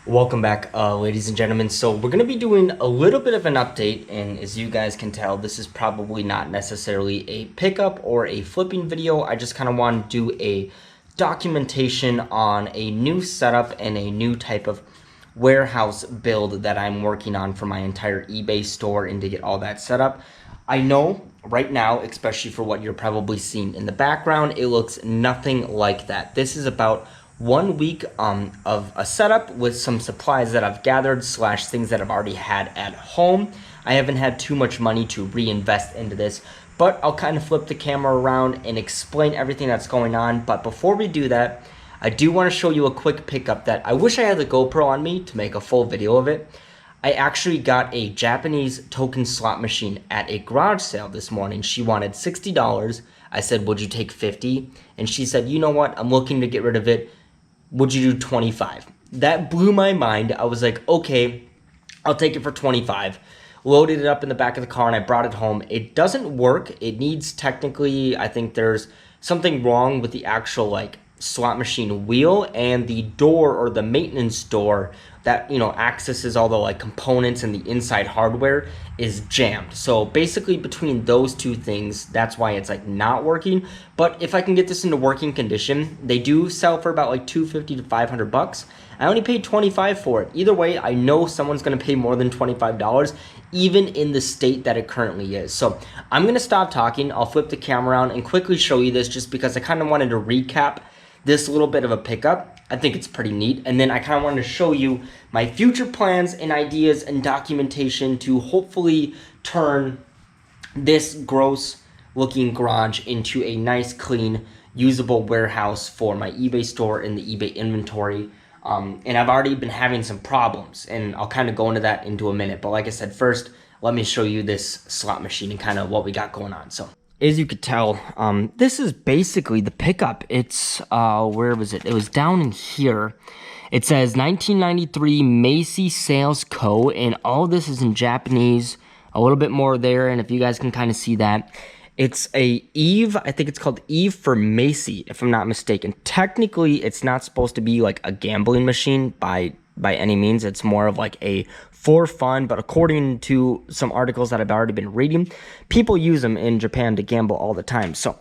Welcome back, ladies and gentlemen. So we're going to be doing a little bit of an update, and as you guys can tell, this is probably not necessarily a pickup or a flipping video. I just kind of want to do a documentation on a new setup and a new type of warehouse build that I'm working on for my entire eBay store and to get all that set up. I know right now, especially for what you're probably seeing in the background, it looks nothing like that. This is about 1 week of a setup with some supplies that I've gathered slash things that I've already had at home. I haven't had too much money to reinvest into this, but I'll kind of flip the camera around and explain everything that's going on. But before we do that, I do want to show you a quick pickup that I wish I had the GoPro on me to make a full video of it. I actually got a Japanese token slot machine at a garage sale this morning. She wanted $60. I said, would you take 50? And she said, you know what? I'm looking to get rid of it. Would you do 25? That blew my mind. I was like, okay, I'll take it for 25. Loaded it up in the back of the car and I brought it home. It doesn't work. It needs technically, I think there's something wrong with the actual like slot machine wheel and the door or the maintenance door that, you know, accesses all the like components and the inside hardware is jammed. So basically between those two things, that's why it's like not working. But if I can get this into working condition, they do sell for about like $250 to $500. I only paid $25 for it. Either way, I know someone's gonna pay more than $25, even in the state that it currently is. So I'm gonna stop talking. I'll flip the camera around and quickly show you this just because I kind of wanted to recap this little bit of a pickup. I think it's pretty neat. And then I kind of wanted to show you my future plans and ideas and documentation to hopefully turn this gross looking garage into a nice, clean, usable warehouse for my eBay store and the eBay inventory. And I've already been having some problems, and I'll kind of go into that into a minute. But like I said, first, let me show you this slot machine and kind of what we got going on. So as you could tell, this is basically the pickup. It's, where was it? It was down in here. It says 1993 Macy Sales Co. And all this is in Japanese, a little bit more there. And if you guys can kind of see that, it's a Eve, I think it's called Eve for Macy, if I'm not mistaken. Technically, it's not supposed to be like a gambling machine by any means. It's more of like a for fun, but according to some articles that I've already been reading, people use them in Japan to gamble all the time. So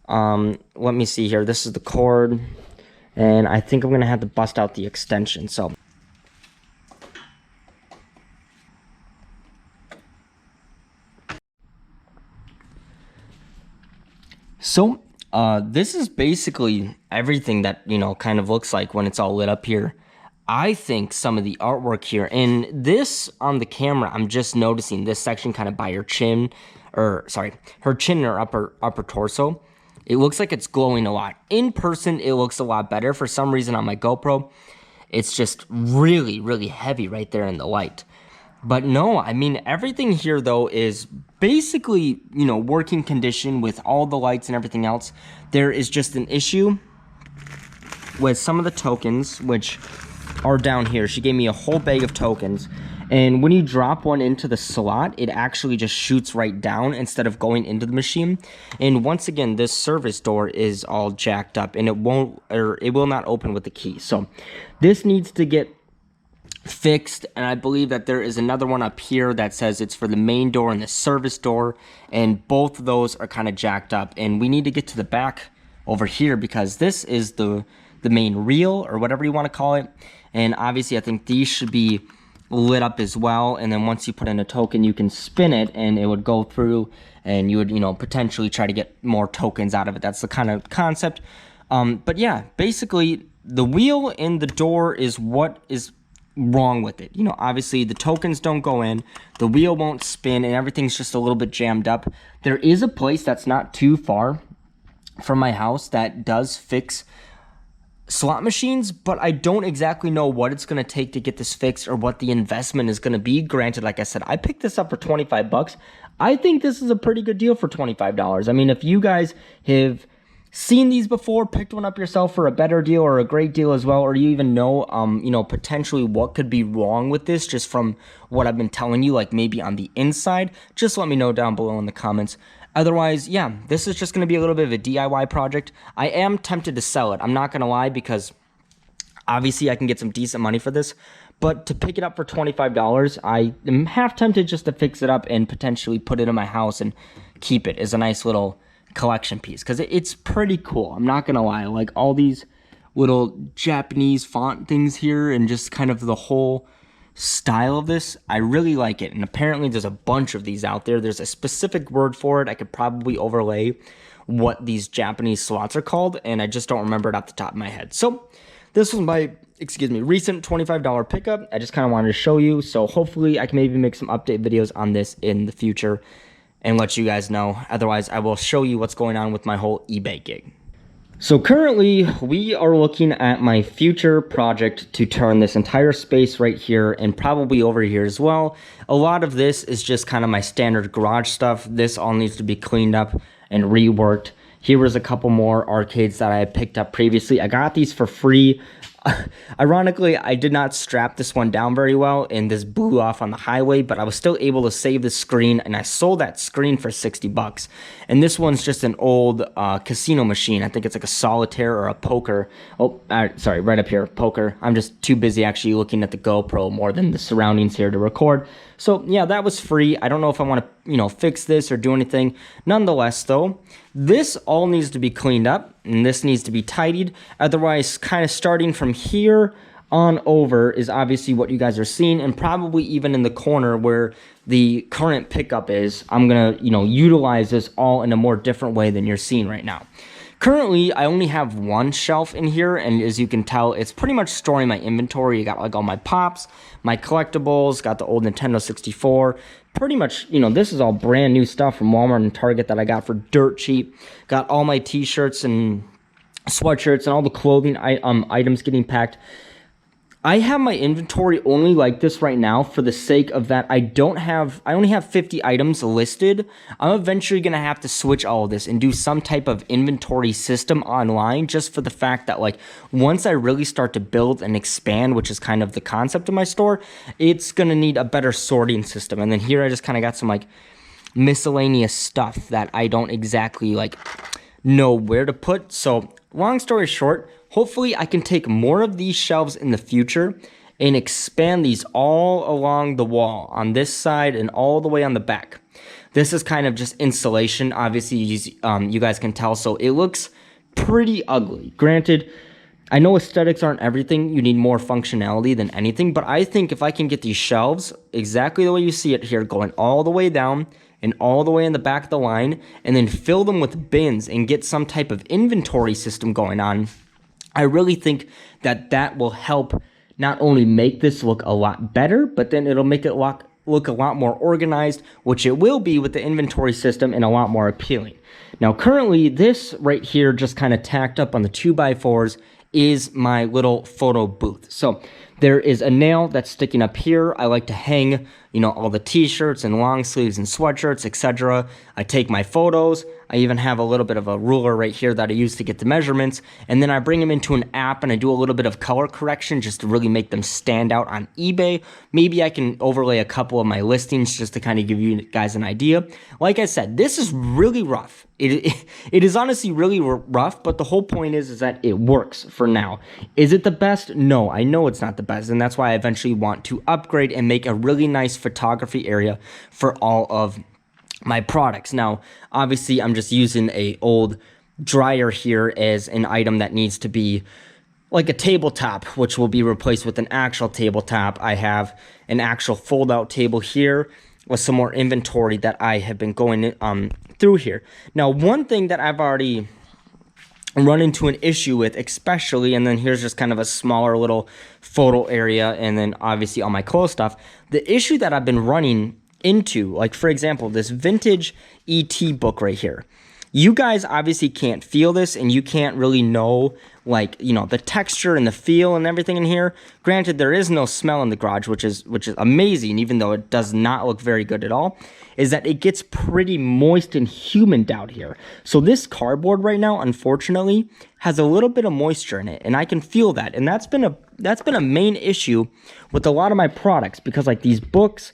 let me see here. This is the cord, and I think I'm gonna have to bust out the extension. So this is basically everything that, you know, kind of looks like when it's all lit up here. I think some of the artwork here, and this on the camera, I'm just noticing this section kind of by her chin, or sorry, her chin or upper torso. It looks like it's glowing a lot. In person, it looks a lot better. For some reason on my GoPro, it's just really, really heavy right there in the light. But no, I mean, everything here though is basically, you know, working condition with all the lights and everything else. There is just an issue with some of the tokens, which are down here. She gave me a whole bag of tokens, and when you drop one into the slot, it actually just shoots right down instead of going into the machine. And once again, this service door is all jacked up, and it will not open with the key. So this needs to get fixed, and I believe that there is another one up here that says it's for the main door and the service door, and both of those are kind of jacked up. And we need to get to the back over here because this is the main reel or whatever you want to call it. And obviously I think these should be lit up as well, and then once you put in a token, you can spin it and it would go through, and you would, you know, potentially try to get more tokens out of it. That's the kind of concept. But yeah, basically the wheel and the door is what is wrong with it. You know, obviously the tokens don't go in, the wheel won't spin, and everything's just a little bit jammed up. There is a place that's not too far from my house that does fix slot machines, but I don't exactly know what it's going to take to get this fixed or what the investment is going to be. Granted, like I said, I picked this up for 25 bucks. I think this is a pretty good deal for $25. I mean, if you guys have seen these before, picked one up yourself for a better deal or a great deal as well, or you even know, you know, potentially what could be wrong with this just from what I've been telling you, like maybe on the inside, just let me know down below in the comments. Otherwise, yeah, this is just going to be a little bit of a DIY project. I am tempted to sell it. I'm not going to lie, because Obviously, I can get some decent money for this, but to pick it up for $25, I am half tempted just to fix it up and potentially put it in my house and keep it as a nice little collection piece, because it's pretty cool. I'm not gonna lie, like all these little Japanese font things here and just kind of the whole style of this, I really like it. And apparently there's a bunch of these out there. There's a specific word for it. I could probably overlay what these Japanese slots are called, and I just don't remember it off the top of my head. So this was my, recent $25 pickup. I just kind of wanted to show you. So hopefully I can maybe make some update videos on this in the future and let you guys know. Otherwise, I will show you what's going on with my whole eBay gig. So currently, we are looking at my future project to turn this entire space right here and probably over here as well. A lot of this is just kind of my standard garage stuff. This all needs to be cleaned up and reworked. Here was a couple more arcades that I had picked up previously. I got these for free. Ironically, I did not strap this one down very well and this blew off on the highway, but I was still able to save the screen, and I sold that screen for 60 bucks. And this one's just an old casino machine. I think it's like a solitaire or a poker. Oh, sorry, right up here, poker. I'm just too busy actually looking at the GoPro more than the surroundings here to record. So yeah, that was free. I don't know if I want to, fix this or do anything. Nonetheless, though, this all needs to be cleaned up and this needs to be tidied. Otherwise, kind of starting from here on over is obviously what you guys are seeing, and probably even in the corner where the current pickup is, I'm gonna, utilize this all in a more different way than you're seeing right now. Currently, I only have one shelf in here, and as you can tell, it's pretty much storing my inventory. You got like all my pops, my collectibles, got the old Nintendo 64. Pretty much, this is all brand new stuff from Walmart and Target that I got for dirt cheap. Got all my t-shirts and sweatshirts and all the clothing items getting packed. I have my inventory only like this right now for the sake of that I only have 50 items listed. I'm eventually going to have to switch all of this and do some type of inventory system online, just for the fact that like once I really start to build and expand, which is kind of the concept of my store, it's going to need a better sorting system. And then here I just kind of got some like miscellaneous stuff that I don't exactly like know where to put. So long story short, hopefully I can take more of these shelves in the future and expand these all along the wall on this side and all the way on the back. This is kind of just insulation, obviously, you guys can tell, so it looks pretty ugly. Granted, I know aesthetics aren't everything, you need more functionality than anything, but I think if I can get these shelves exactly the way you see it here, going all the way down and all the way in the back of the line, and then fill them with bins and get some type of inventory system going on, I really think that that will help not only make this look a lot better, but then it'll make it look a lot more organized, which it will be with the inventory system, and a lot more appealing. Now, currently, this right here just kind of tacked up on the 2x4s is my little photo booth. So there is a nail that's sticking up here. I like to hang, all the t-shirts and long sleeves and sweatshirts, etc. I take my photos. I even have a little bit of a ruler right here that I use to get the measurements, and then I bring them into an app and I do a little bit of color correction just to really make them stand out on eBay. Maybe I can overlay a couple of my listings just to kind of give you guys an idea. Like I said, this is really rough. It is honestly really rough, but the whole point is that it works for now. Is it the best? No, I know it's not the best, and that's why I eventually want to upgrade and make a really nice photography area for all of my products. Now, obviously, I'm just using a old dryer here as an item that needs to be like a tabletop, which will be replaced with an actual tabletop. I have an actual fold-out table here with some more inventory that I have been going through here. Now, one thing that I've already run into an issue with, especially, and then here's just kind of a smaller little photo area, and then obviously all my clothes stuff. The issue that I've been running into, like for example, this vintage ET book right here. You guys obviously can't feel this, and you can't really know, like, the texture and the feel and everything in here. Granted, there is no smell in the garage, which is amazing, even though it does not look very good at all, is that it gets pretty moist and humid out here. So this cardboard right now, unfortunately, has a little bit of moisture in it, and I can feel that. And that's been a main issue with a lot of my products, because like these books,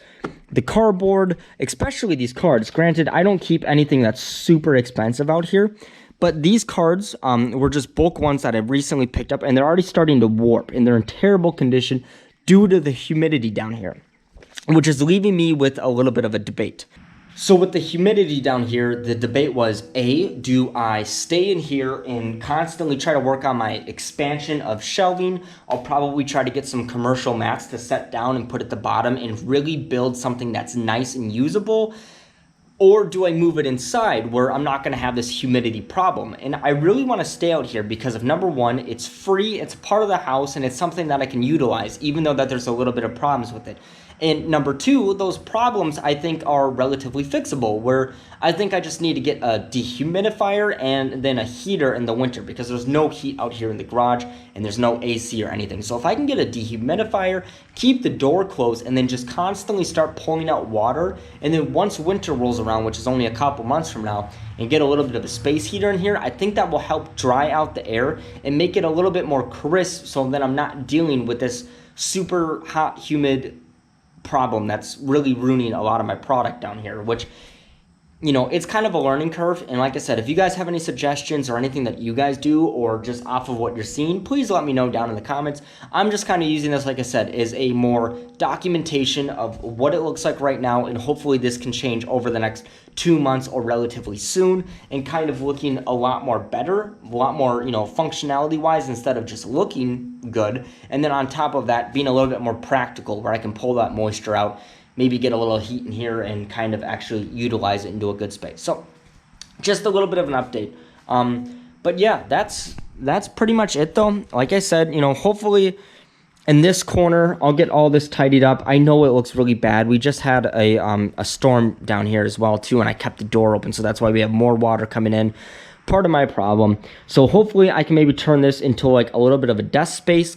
the cardboard, especially these cards. Granted, I don't keep anything that's super expensive out here, But these cards were just bulk ones that I recently picked up, and they're already starting to warp, and they're in terrible condition due to the humidity down here, which is leaving me with a little bit of a debate. So with the humidity down here, the debate was, A, do I stay in here and constantly try to work on my expansion of shelving? I'll probably try to get some commercial mats to set down and put at the bottom and really build something that's nice and usable. Or do I move it inside where I'm not going to have this humidity problem? And I really want to stay out here because of, number one, it's free, it's part of the house, and it's something that I can utilize, even though that there's a little bit of problems with it. And number two, those problems I think are relatively fixable, where I think I just need to get a dehumidifier and then a heater in the winter, because there's no heat out here in the garage and there's no AC or anything. So if I can get a dehumidifier, keep the door closed, and then just constantly start pulling out water, and then once winter rolls around, which is only a couple months from now, and get a little bit of a space heater in here, I think that will help dry out the air and make it a little bit more crisp, so that I'm not dealing with this super hot, humid problem that's really ruining a lot of my product down here, which, you know, it's kind of a learning curve. And like I said, if you guys have any suggestions or anything that you guys do, or just off of what you're seeing, please let me know down in the comments. I'm just kind of using this, like I said, as a more documentation of what it looks like right now, and hopefully this can change over the next 2 months or relatively soon, and kind of looking a lot more better, a lot more, you know, functionality wise, instead of just looking good. And then on top of that, being a little bit more practical, where I can pull that moisture out, maybe get a little heat in here, and kind of actually utilize it into a good space. So just a little bit of an update. But yeah, that's pretty much it though. Like I said, you know, hopefully in this corner, I'll get all this tidied up. I know it looks really bad. We just had a storm down here as well too, and I kept the door open, so that's why we have more water coming in. Part of my problem. So hopefully I can maybe turn this into like a little bit of a desk space,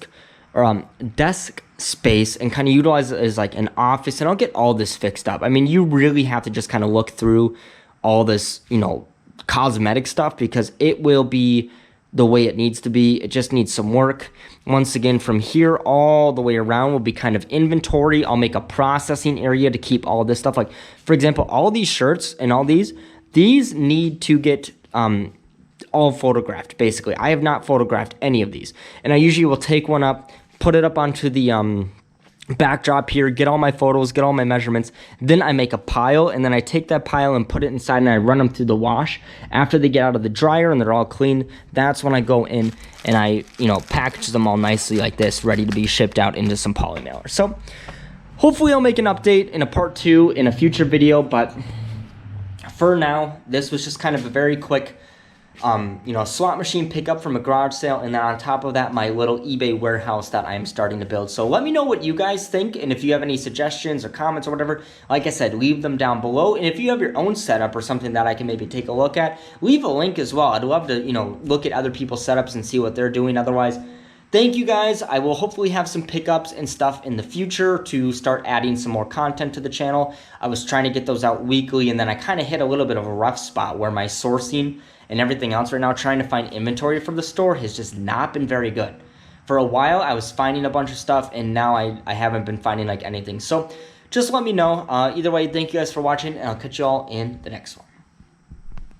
or desk space, and kind of utilize it as like an office, and I'll get all this fixed up. I mean, you really have to just kind of look through all this, you know, cosmetic stuff, because it will be the way it needs to be. It just needs some work. Once again, from here all the way around will be kind of inventory. I'll make a processing area to keep all this stuff. Like, for example, all these shirts and all these need to get all photographed, basically. I have not photographed any of these, and I usually will take one up, put it up onto the backdrop here, get all my photos, get all my measurements. Then I make a pile, and then I take that pile and put it inside, and I run them through the wash. After they get out of the dryer and they're all clean, that's when I go in and I, you know, package them all nicely like this, ready to be shipped out into some poly mailers. So hopefully I'll make an update in a part 2 in a future video, but for now, this was just kind of a very quick you know, slot machine pickup from a garage sale, and then on top of that, my little eBay warehouse that I'm starting to build. So let me know what you guys think, and if you have any suggestions or comments or whatever, like I said, leave them down below. And if you have your own setup or something that I can maybe take a look at, leave a link as well. I'd love to, you know, look at other people's setups and see what they're doing. Otherwise, thank you guys. I will hopefully have some pickups and stuff in the future to start adding some more content to the channel. I was trying to get those out weekly, and then I kind of hit a little bit of a rough spot where my sourcing and everything else right now, trying to find inventory for the store, has just not been very good. For a while, I was finding a bunch of stuff, and now I haven't been finding like anything. So just let me know. Either way, thank you guys for watching, and I'll catch you all in the next one.